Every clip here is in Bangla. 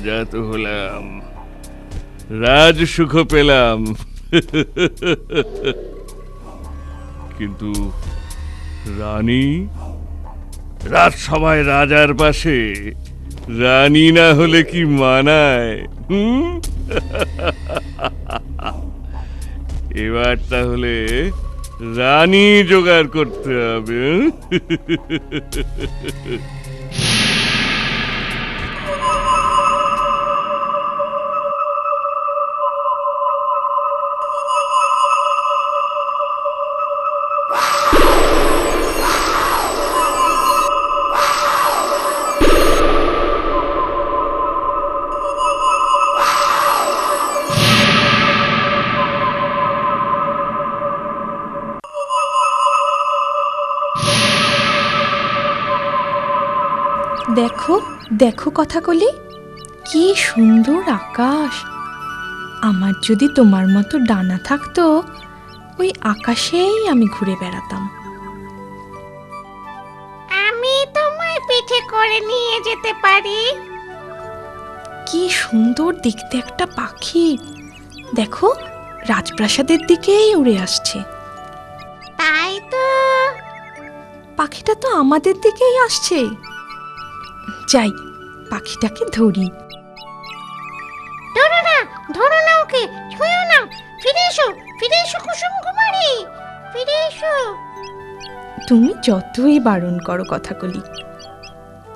রাজা তো হলাম, রাজসুখ পেলাম, কিন্তু রানী, রাজসভায় রাজার পাশে রানী না হলে কি মানায়? এবার তাহলে রানী জোগাড় করতে হবে। দেখো দেখো কথাকলি, কি সুন্দর আকাশ। আমার যদি তোমার মতো ডানা থাকতো, ওই আকাশেই আমি ঘুরে বেড়াতাম। আমি তোমায় পিঠে করে নিয়ে যেতে পারি। কি সুন্দর দেখতে একটা পাখি, দেখো রাজপ্রাসাদের দিকেই উড়ে আসছে। তাই তো। পাখিটা তো আমাদের দিকেই আসছে। যাই, পাখিটাকে ধরি। ধরো না ওকে, ছুঁয়ো না। ফিরে এসো, ফিরে এসো কুসুম কুমারী, ফিরে এসো। তুমি যতই বারণ করো কথাকলি,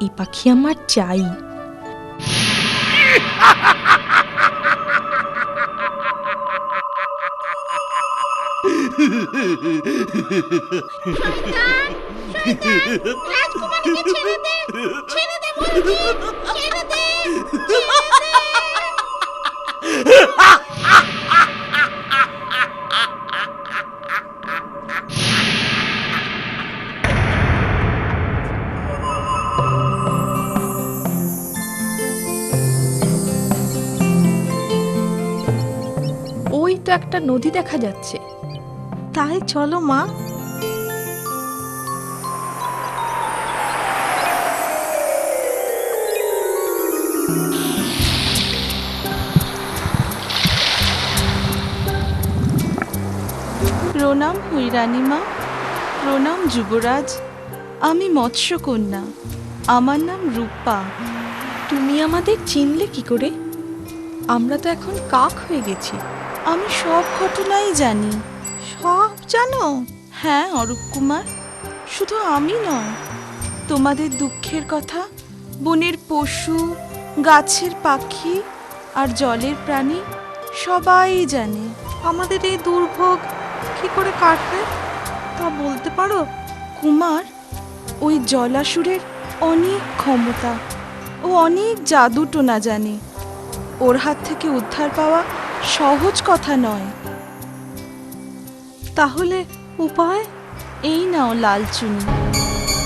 এই পাখি আমার চাই। রাজকুমারীকে ছেড়ে দে, ছেড়ে দে বলছি, ছেড়ে দে, ছেড়ে দে। ওই তো একটা নদী দেখা যাচ্ছে, তাই চলো মা। প্রণাম হৈরানীমা, প্রণাম যুবরাজ। আমি মৎস্যকন্যা, আমার নাম রূপা। তুমি আমাদের চিনলে কি করে? আমরা তো এখন কাক হয়ে গেছি। আমি সব ঘটনাই জানি। সব জানো? হ্যাঁ অরূপ কুমার, শুধু আমি নয়, তোমাদের দুঃখের কথা বনের পশু, গাছের পাখি আর জলের প্রাণী সবাই জানে। আমাদের এই দুর্ভোগ কি করে কাটবে তা বলতে পারো? কুমার, ওই জলাসুরের অনেক ক্ষমতা ও অনেক জাদু টোনা জানে। ওর হাত থেকে উদ্ধার পাওয়া সহজ কথা নয়। তাহলে উপায়? এই নাও লাল চুনি।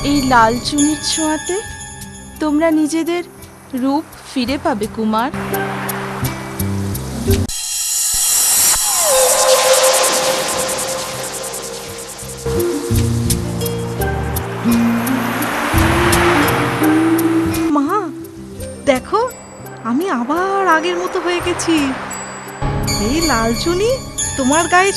এই লাল চুনির ছোঁয়াতে তোমরা নিজেদের রূপ ফিরে পাবে কুমার। মা দেখো, আমি আবার আগের মতো হয়ে গেছি। এই লাল চুনি তোমার গায়ে